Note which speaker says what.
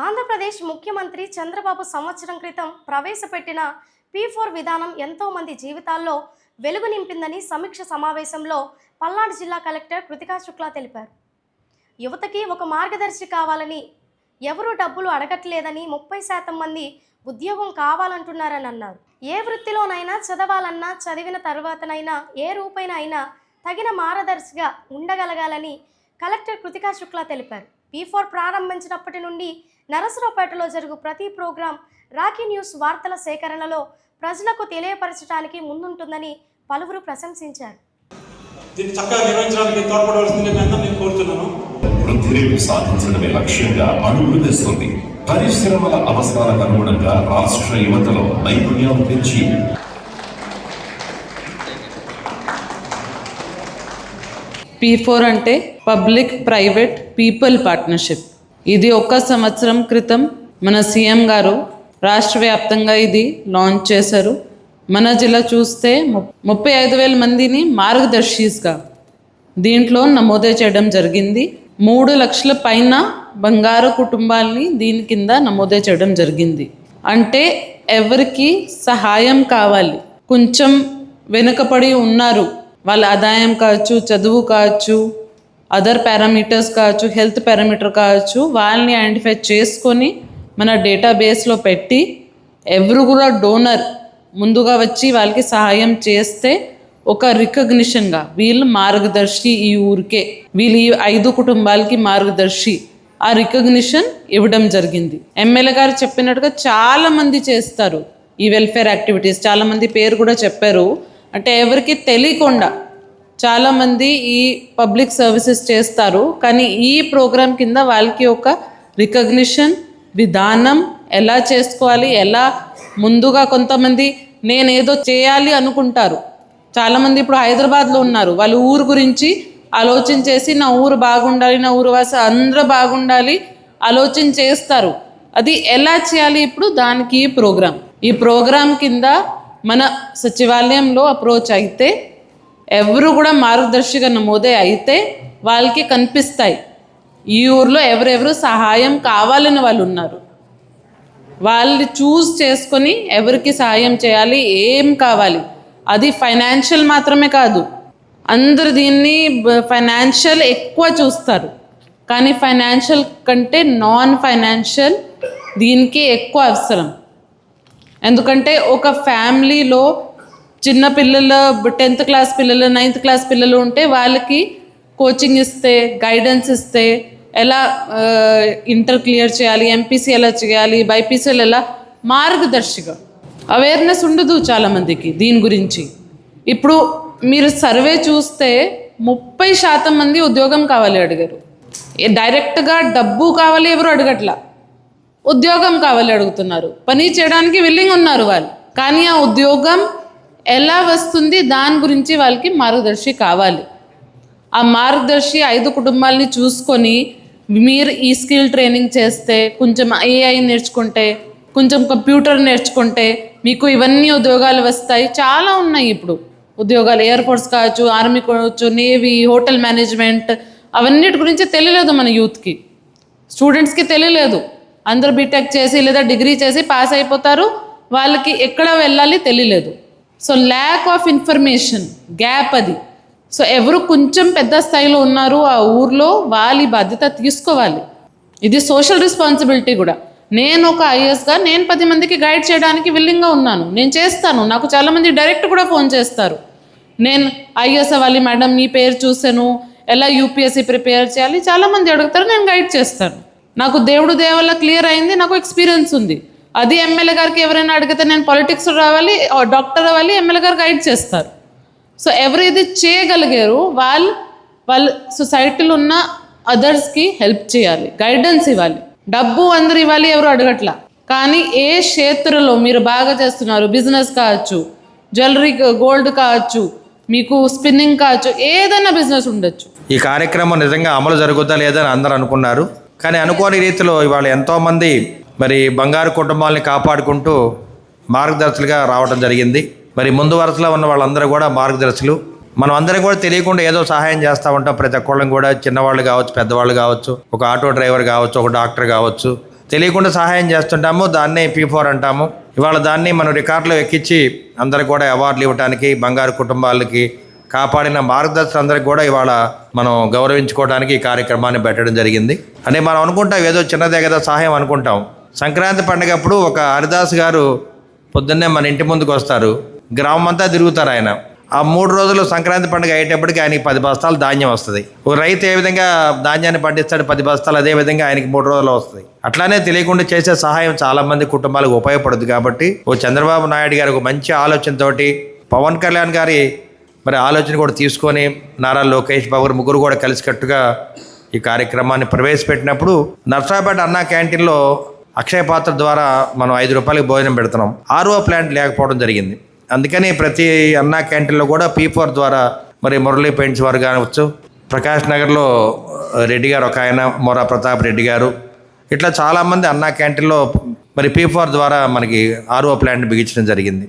Speaker 1: ఆంధ్రప్రదేశ్ ముఖ్యమంత్రి చంద్రబాబు సంవత్సరం క్రితం ప్రవేశపెట్టిన P4 విధానం ఎంతో మంది జీవితాల్లో వెలుగు నింపిందని సమీక్ష సమావేశంలో పల్నాడు జిల్లా కలెక్టర్ కృతికా శుక్లా తెలిపారు. యువతకి ఒక మార్గదర్శి కావాలని, ఎవరు డబ్బులు అడగట్లేదని, 30% మంది ఉద్యోగం కావాలంటున్నారని అన్నారు. ఏ వృత్తిలోనైనా చదవాలన్నా, చదివిన తర్వాతనైనా ఏ రూపైనా తగిన మార్గదర్శిగా ఉండగలగాలని కలెక్టర్ కృతికా శుక్లా తెలిపారు. P4 ప్రారంభించినప్పటి నుండి నరసరావుపేటలో జరుగు ప్రతి ప్రోగ్రాం రాఖీ న్యూస్ వార్తల సేకరణలో ప్రజలకు తెలియపరచడానికి ముందుంటుందని పలువురు ప్రశంసించారు.
Speaker 2: దీన్ని చక్కగా నిర్వహించడానికి తోడ్పడవలసిందిగా నేను కోరుతున్నాను.
Speaker 3: వృద్ధిరేటు సాధించడమే లక్ష్యంగా అడుగులు వేస్తుంది. పరిశ్రమల అవసరాలకు అనుగుణంగా రాష్ట్ర యువతలో నైపుణ్యాలు పెంచి
Speaker 4: P4 అంటే పబ్లిక్ ప్రైవేట్ పీపుల్ పార్ట్నర్షిప్. ఇది ఒక సంవత్సరం క్రితం మన సీఎం గారు రాష్ట్ర వ్యాప్తంగా ఇది లాంచ్ చేశారు. మన జిల్లా చూస్తే 35,000 మందిని మార్గదర్శిస్గా దీంట్లో నమోదే చేయడం జరిగింది. 3 లక్షల పైన బంగారు కుటుంబాలని దీని కింద నమోదే చేయడం జరిగింది. అంటే ఎవరికి సహాయం కావాలి, కొంచెం వెనుకబడి ఉన్నారు, వాళ్ళ ఆదాయం కావచ్చు, చదువు కావచ్చు, అదర్ పారామీటర్స్ కావచ్చు, హెల్త్ పారామీటర్ కావచ్చు, వాళ్ళని ఐడెంటిఫై చేసుకొని మన డేటాబేస్లో పెట్టి ఎవరు కూడా డోనర్ ముందుగా వచ్చి వాళ్ళకి సహాయం చేస్తే ఒక రికగ్నిషన్గా వీళ్ళు మార్గదర్శి, ఈ ఊరికే వీళ్ళు ఈ 5 కుటుంబాలకి మార్గదర్శి, ఆ రికగ్నిషన్ ఇవ్వడం జరిగింది. ఎమ్మెల్యే గారు చెప్పినట్టుగా చాలామంది చేస్తారు ఈ వెల్ఫేర్ యాక్టివిటీస్. చాలామంది పేరు కూడా చెప్పారు. అంటే ఎవరికి తెలియకుండా చాలామంది ఈ పబ్లిక్ సర్వీసెస్ చేస్తారు. కానీ ఈ ప్రోగ్రాం కింద వాళ్ళకి ఒక రికగ్నిషన్ విధానం ఎలా చేసుకోవాలి, ఎలా ముందుగా కొంతమంది నేనేదో చేయాలి అనుకుంటారు. చాలామంది ఇప్పుడు హైదరాబాద్లో ఉన్నారు, వాళ్ళు ఊరు గురించి ఆలోచన చేసి నా ఊరు బాగుండాలి, నా ఊరు వాస అందరూ బాగుండాలి ఆలోచన చేస్తారు. అది ఎలా చేయాలి ఇప్పుడు దానికి ఈ ప్రోగ్రాం కింద మన సచివాలయంలో అప్రోచ్ అయితే ఎవరు కూడా మార్గదర్శిగా నమోదే అయితే వాళ్ళకి కనిపిస్తాయి ఈ ఊర్లో ఎవరెవరు సహాయం కావాలని వాళ్ళు ఉన్నారు. వాళ్ళు చూస్ చేసుకొని ఎవరికి సహాయం చేయాలి, ఏం కావాలి. అది ఫైనాన్షియల్ మాత్రమే కాదు, అందరు దీన్ని ఫైనాన్షియల్ ఎక్కువ చూస్తారు. కానీ ఫైనాన్షియల్ కంటే నాన్ ఫైనాన్షియల్ దీనికి ఎక్కువ అవసరం. ఎందుకంటే ఒక ఫ్యామిలీలో చిన్న పిల్లలు, 10th క్లాస్ పిల్లలు, 9th క్లాస్ పిల్లలు ఉంటే వాళ్ళకి కోచింగ్ ఇస్తే, గైడెన్స్ ఇస్తే ఎలా ఇంటర్ క్లియర్ చేయాలి, MPC ఎలా చేయాలి, బైపీసీలు ఎలా, మార్గదర్శిగా అవేర్నెస్ ఉండదు చాలామందికి దీని గురించి. ఇప్పుడు మీరు సర్వే చూస్తే 30% మంది ఉద్యోగం కావాలి అడిగారు. డైరెక్ట్గా డబ్బు కావాలి ఎవరు అడగట్లా, ఉద్యోగం కావాలి అడుగుతున్నారు. పని చేయడానికి విల్లింగ్ ఉన్నారు వాళ్ళు, కానీ ఆ ఉద్యోగం ఎలా వస్తుంది దాని గురించి వాళ్ళకి మార్గదర్శి కావాలి. ఆ మార్గదర్శి 5 కుటుంబాలని చూసుకొని మీరు ఈ స్కిల్ ట్రైనింగ్ చేస్తే, కొంచెం AI నేర్చుకుంటే, కొంచెం కంప్యూటర్ నేర్చుకుంటే మీకు ఇవన్నీ ఉద్యోగాలు వస్తాయి. చాలా ఉన్నాయి ఇప్పుడు ఉద్యోగాలు, ఎయిర్ ఫోర్స్ కావచ్చు, ఆర్మీ కావచ్చు, నేవీ, హోటల్ మేనేజ్మెంట్, అవన్నిటి గురించి తెలియలేదు మన యూత్కి, స్టూడెంట్స్కి తెలియలేదు. అందరూ బీటెక్ చేసి లేదా డిగ్రీ చేసి పాస్ అయిపోతారు, వాళ్ళకి ఎక్కడ వెళ్ళాలి తెలియలేదు. So lack of information gap అది. సో ఎవరు కొంచెం పెద్ద స్థాయిలో ఉన్నారు ఆ ఊర్లో, వాళ్ళ బాధ్యత తీసుకోవాలి. ఇది సోషల్ రెస్పాన్సిబిలిటీ కూడా. నేను ఒక IASగా నేను 10 మందికి గైడ్ చేయడానికి విల్లింగ్గా ఉన్నాను, నేను చేస్తాను. నాకు చాలామంది డైరెక్ట్ కూడా ఫోన్ చేస్తారు, నేను IAS అవ్వాలి మేడం, మీ పేరు చూసాను, ఎలా UPSC ప్రిపేర్ చేయాలి చాలామంది అడుగుతారు, నేను గైడ్ చేస్తాను. నాకు దేవుడు దేవల్ల క్లియర్ అయింది, నాకు ఎక్స్పీరియన్స్ ఉంది. అది ఎమ్మెల్యే గారికి ఎవరైనా అడిగితే నేను పాలిటిక్స్ రావాలి, డాక్టర్ అవ్వాలి, ఎమ్మెల్యే గారు గైడ్ చేస్తారు. సో ఎవరు ఇది చేయగలిగారు వాళ్ళు సొసైటీలో ఉన్న అదర్స్కి హెల్ప్ చేయాలి, గైడెన్స్ ఇవ్వాలి. డబ్బు అందరు ఇవ్వాలి, ఎవరు అడగట్లా. కానీ ఏ క్షేత్రంలో మీరు బాగా చేస్తున్నారు, బిజినెస్ కావచ్చు, జ్యువెలరీ గోల్డ్ కావచ్చు, మీకు స్పిన్నింగ్ కావచ్చు, ఏదైనా బిజినెస్ ఉండొచ్చు.
Speaker 5: ఈ కార్యక్రమం నిజంగా అమలు జరుగుతా లేదని అందరూ అనుకున్నారు. కానీ అనుకోని రీతిలో ఇవాళ ఎంతోమంది మరి బంగారు కుటుంబాలని కాపాడుకుంటూ మార్గదర్శులుగా రావడం జరిగింది. మరి ముందు వరుసలో ఉన్న వాళ్ళందరూ కూడా మార్గదర్శులు. మనం అందరం కూడా తెలియకుండా ఏదో సహాయం చేస్తూ ఉంటాం. ప్రతి ఒక్కళ్ళని కూడా, చిన్నవాళ్ళు కావచ్చు, పెద్దవాళ్ళు కావచ్చు, ఒక ఆటో డ్రైవర్ కావచ్చు, ఒక డాక్టర్ కావచ్చు, తెలియకుండా సహాయం చేస్తుంటాము, దాన్నే P4 అంటాము. ఇవాళ దాన్ని మనం రికార్డులో ఎక్కించి అందరికి కూడా అవార్డులు ఇవ్వడానికి, బంగారు కుటుంబాలకి కాపాడిన మార్గదర్శకులందరికీ కూడా ఇవాళ మనం గౌరవించుకోవడానికి ఈ కార్యక్రమాన్ని పెట్టడం జరిగింది. అంటే మనం అనుకుంటాం ఏదో చిన్నదే కదా సహాయం అనుకుంటాం. సంక్రాంతి పండుగ అప్పుడు ఒక హరిదాస్ గారు పొద్దున్నే మన ఇంటి ముందుకు వస్తారు, గ్రామం అంతా తిరుగుతారు ఆయన. ఆ 3 రోజులు సంక్రాంతి పండుగ అయ్యేటప్పటికి ఆయనకి 10 బస్తాలు ధాన్యం వస్తుంది. ఓ రైతు ఏ విధంగా ధాన్యాన్ని పండిస్తాడు 10 బస్తాలు, అదే విధంగా ఆయనకి 3 రోజులు వస్తుంది. అట్లానే తెలియకుండా చేసే సహాయం చాలా మంది కుటుంబాలకు ఉపయోగపడుతుంది. కాబట్టి ఓ చంద్రబాబు నాయుడు గారు ఒక మంచి ఆలోచనతోటి, పవన్ కళ్యాణ్ గారి మరి ఆలోచన కూడా తీసుకొని, నారా లోకేష్ బాబు గారు ముగ్గురు కూడా కలిసికట్టుగా ఈ కార్యక్రమాన్ని ప్రవేశపెట్టినప్పుడు నర్సాపేట అన్నా క్యాంటీన్లో అక్షయ పాత్ర ద్వారా మనం 5 రూపాయలకి భోజనం పెడుతున్నాం. RO ప్లాంట్ లేకపోవడం జరిగింది. అందుకని ప్రతి అన్నా క్యాంటీన్లో కూడా P4 ద్వారా మరి మురళీ పెయింట్స్ వారు కావచ్చు, ప్రకాష్ నగర్లో రెడ్డి గారు ఒక ఆయన, మొరా ప్రతాప్ రెడ్డి గారు, ఇట్లా చాలామంది అన్నా క్యాంటీన్లో మరి P4 ద్వారా మనకి RO ప్లాంట్ బిగించడం జరిగింది.